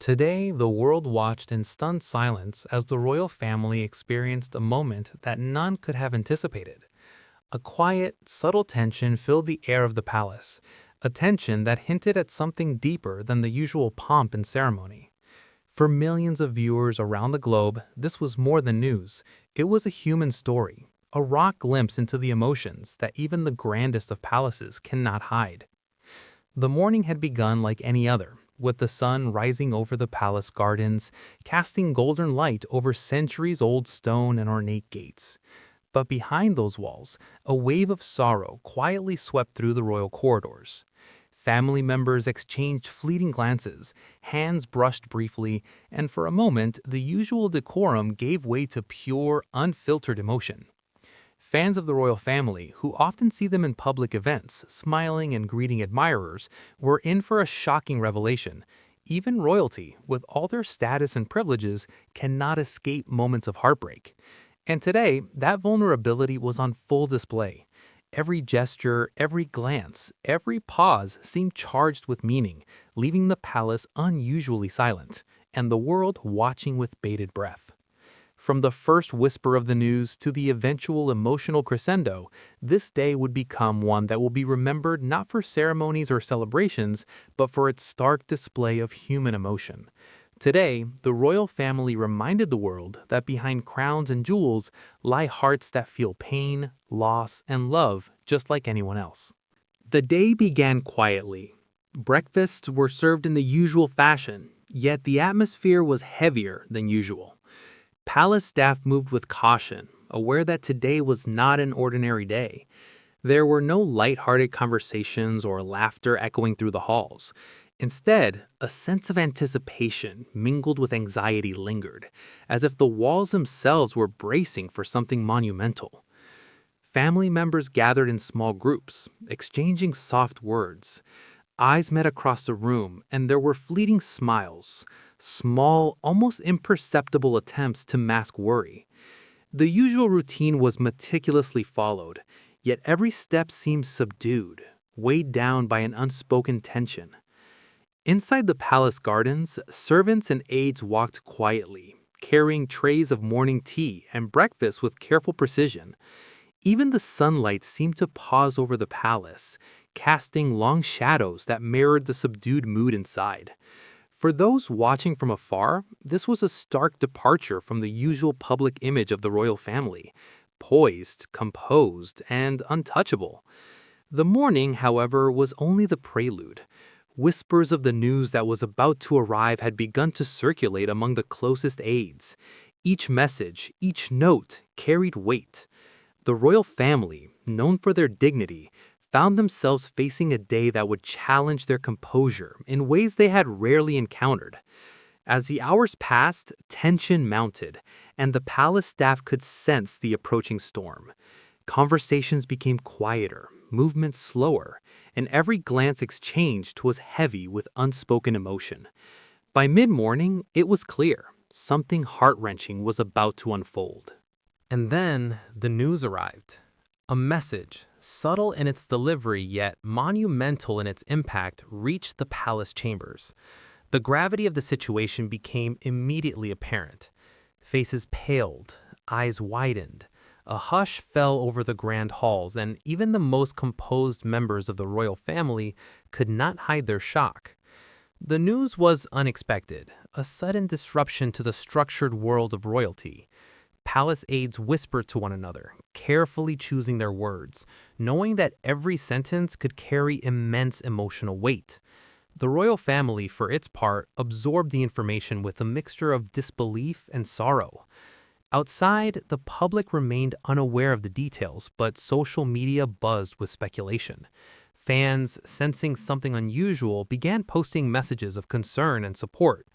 Today, the world watched in stunned silence as the royal family experienced a moment that none could have anticipated. A quiet, subtle tension filled the air of the palace, a tension that hinted at something deeper than the usual pomp and ceremony. For millions of viewers around the globe, this was more than news. It was a human story, a raw glimpse into the emotions that even the grandest of palaces cannot hide. The morning had begun like any other, with the sun rising over the palace gardens, casting golden light over centuries-old stone and ornate gates. But behind those walls, a wave of sorrow quietly swept through the royal corridors. Family members exchanged fleeting glances, hands brushed briefly, and for a moment, the usual decorum gave way to pure, unfiltered emotion. Fans of the royal family, who often see them in public events, smiling and greeting admirers, were in for a shocking revelation. Even royalty, with all their status and privileges, cannot escape moments of heartbreak. And today, that vulnerability was on full display. Every gesture, every glance, every pause seemed charged with meaning, leaving the palace unusually silent, and the world watching with bated breath. From the first whisper of the news to the eventual emotional crescendo, this day would become one that will be remembered not for ceremonies or celebrations, but for its stark display of human emotion. Today, the royal family reminded the world that behind crowns and jewels lie hearts that feel pain, loss, and love just like anyone else. The day began quietly. Breakfasts were served in the usual fashion, yet the atmosphere was heavier than usual. Palace staff moved with caution, aware that today was not an ordinary day. There were no light-hearted conversations or laughter echoing through the halls. Instead, a sense of anticipation mingled with anxiety lingered, as if the walls themselves were bracing for something monumental. Family members gathered in small groups, exchanging soft words. Eyes met across the room, and there were fleeting smiles, small, almost imperceptible attempts to mask worry. The usual routine was meticulously followed, yet every step seemed subdued, weighed down by an unspoken tension. Inside the palace gardens, servants and aides walked quietly, carrying trays of morning tea and breakfast with careful precision. Even the sunlight seemed to pause over the palace, casting long shadows that mirrored the subdued mood inside. For those watching from afar, this was a stark departure from the usual public image of the royal family, poised, composed, and untouchable. The morning, however, was only the prelude. Whispers of the news that was about to arrive had begun to circulate among the closest aides. Each message, each note, carried weight. The royal family, known for their dignity, found themselves facing a day that would challenge their composure in ways they had rarely encountered. As the hours passed, tension mounted, and the palace staff could sense the approaching storm. Conversations became quieter, movements slower, and every glance exchanged was heavy with unspoken emotion. By mid-morning, it was clear something heart-wrenching was about to unfold. And then the news arrived. A message, subtle in its delivery yet monumental in its impact, reached the palace chambers. The gravity of the situation became immediately apparent. Faces paled, eyes widened. A hush fell over the grand halls, and even the most composed members of the royal family could not hide their shock. The news was unexpected, a sudden disruption to the structured world of royalty. Palace aides whispered to one another, carefully choosing their words, knowing that every sentence could carry immense emotional weight. The royal family, for its part, absorbed the information with a mixture of disbelief and sorrow. Outside, the public remained unaware of the details, but social media buzzed with speculation. Fans, sensing something unusual, began posting messages of concern and support.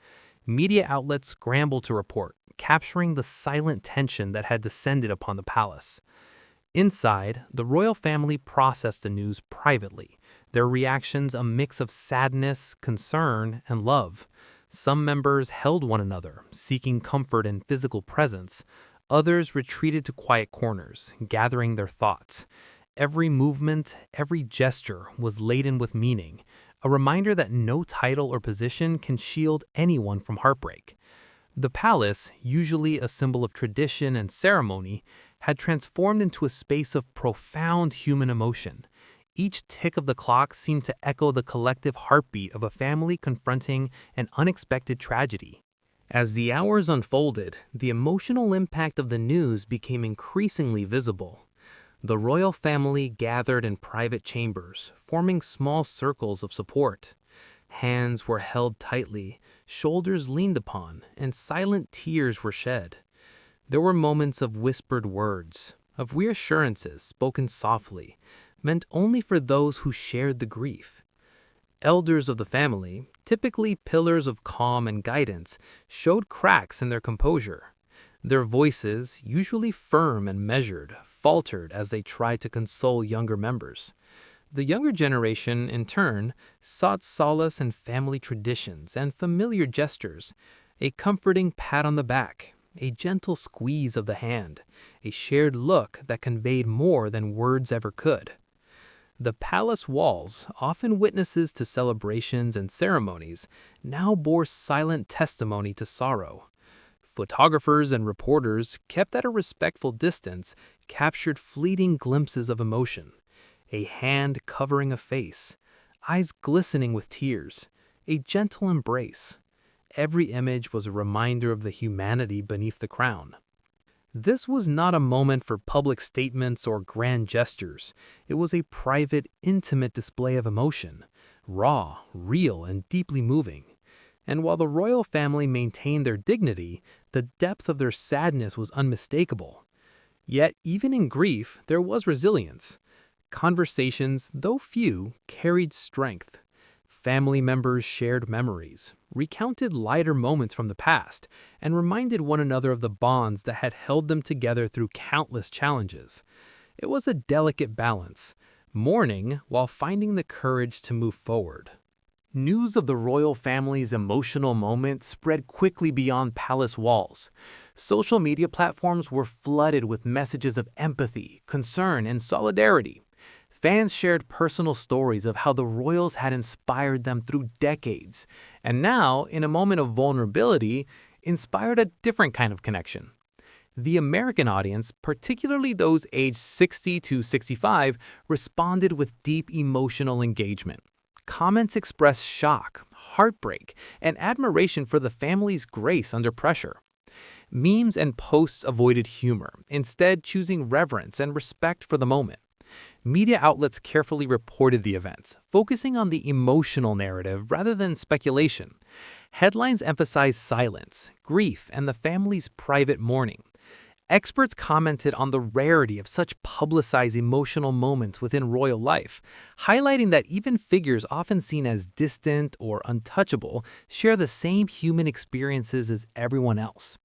Media outlets scrambled to report, capturing the silent tension that had descended upon the palace. Inside, the royal family processed the news privately, their reactions a mix of sadness, concern, and love. Some members held one another, seeking comfort in physical presence. Others retreated to quiet corners, gathering their thoughts. Every movement, every gesture was laden with meaning, a reminder that no title or position can shield anyone from heartbreak. The palace, usually a symbol of tradition and ceremony, had transformed into a space of profound human emotion. Each tick of the clock seemed to echo the collective heartbeat of a family confronting an unexpected tragedy. As the hours unfolded, the emotional impact of the news became increasingly visible. The royal family gathered in private chambers, forming small circles of support. Hands were held tightly, shoulders leaned upon, and silent tears were shed. There were moments of whispered words, of reassurances spoken softly, meant only for those who shared the grief. Elders of the family, typically pillars of calm and guidance, showed cracks in their composure. Their voices, usually firm and measured, faltered as they tried to console younger members. The younger generation, in turn, sought solace in family traditions and familiar gestures, a comforting pat on the back, a gentle squeeze of the hand, a shared look that conveyed more than words ever could. The palace walls, often witnesses to celebrations and ceremonies, now bore silent testimony to sorrow. Photographers and reporters, kept at a respectful distance, captured fleeting glimpses of emotion. A hand covering a face, eyes glistening with tears, a gentle embrace. Every image was a reminder of the humanity beneath the crown. This was not a moment for public statements or grand gestures. It was a private, intimate display of emotion, raw, real, and deeply moving. And while the royal family maintained their dignity, the depth of their sadness was unmistakable. Yet, even in grief, there was resilience. Conversations, though few, carried strength. Family members shared memories, recounted lighter moments from the past, and reminded one another of the bonds that had held them together through countless challenges. It was a delicate balance, mourning while finding the courage to move forward. News of the royal family's emotional moment spread quickly beyond palace walls. Social media platforms were flooded with messages of empathy, concern, and solidarity. Fans shared personal stories of how the royals had inspired them through decades, and now, in a moment of vulnerability, inspired a different kind of connection. The American audience, particularly those aged 60 to 65, responded with deep emotional engagement. Comments expressed shock, heartbreak, and admiration for the family's grace under pressure. Memes and posts avoided humor, instead choosing reverence and respect for the moment. Media outlets carefully reported the events, focusing on the emotional narrative rather than speculation. Headlines emphasized silence, grief, and the family's private mourning. Experts commented on the rarity of such publicized emotional moments within royal life, highlighting that even figures often seen as distant or untouchable share the same human experiences as everyone else.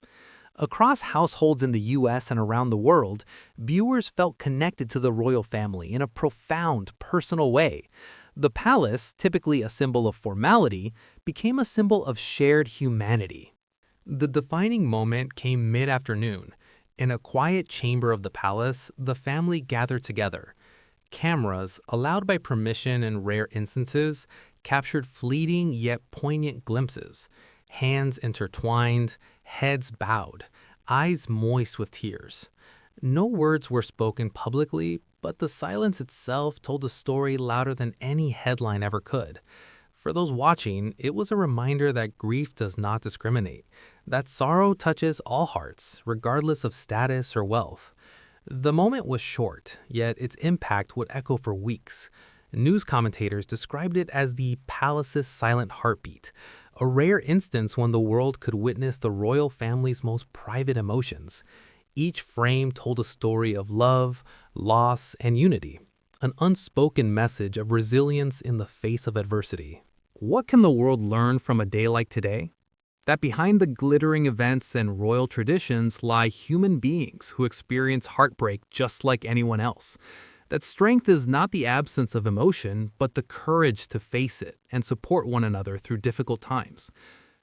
Across households in the U.S. and around the world, viewers felt connected to the royal family in a profound, personal way. The palace, typically a symbol of formality, became a symbol of shared humanity. The defining moment came mid-afternoon. In a quiet chamber of the palace, the family gathered together. Cameras, allowed by permission in rare instances, captured fleeting yet poignant glimpses. Hands intertwined, heads bowed, eyes moist with tears. No words were spoken publicly, but the silence itself told a story louder than any headline ever could. For those watching, it was a reminder that grief does not discriminate, that sorrow touches all hearts, regardless of status or wealth. The moment was short, yet its impact would echo for weeks. News commentators described it as the palace's silent heartbeat, a rare instance when the world could witness the royal family's most private emotions. Each frame told a story of love, loss, and unity, an unspoken message of resilience in the face of adversity. What can the world learn from a day like today? That behind the glittering events and royal traditions lie human beings who experience heartbreak just like anyone else. That strength is not the absence of emotion, but the courage to face it and support one another through difficult times.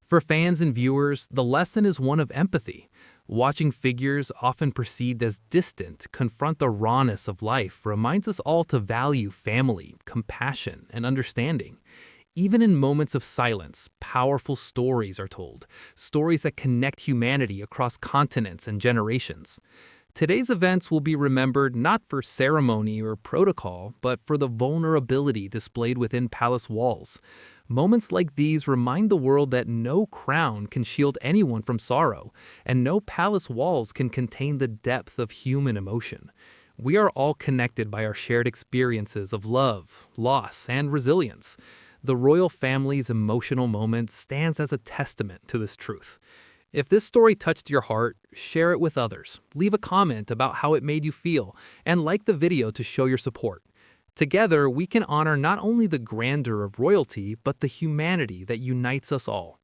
For fans and viewers, the lesson is one of empathy. Watching figures often perceived as distant confront the rawness of life reminds us all to value family, compassion, and understanding. Even in moments of silence, powerful stories are told, stories that connect humanity across continents and generations. Today's events will be remembered not for ceremony or protocol, but for the vulnerability displayed within palace walls. Moments like these remind the world that no crown can shield anyone from sorrow, and no palace walls can contain the depth of human emotion. We are all connected by our shared experiences of love, loss, and resilience. The royal family's emotional moment stands as a testament to this truth. If this story touched your heart, share it with others. Leave a comment about how it made you feel, and like the video to show your support. Together, we can honor not only the grandeur of royalty, but the humanity that unites us all.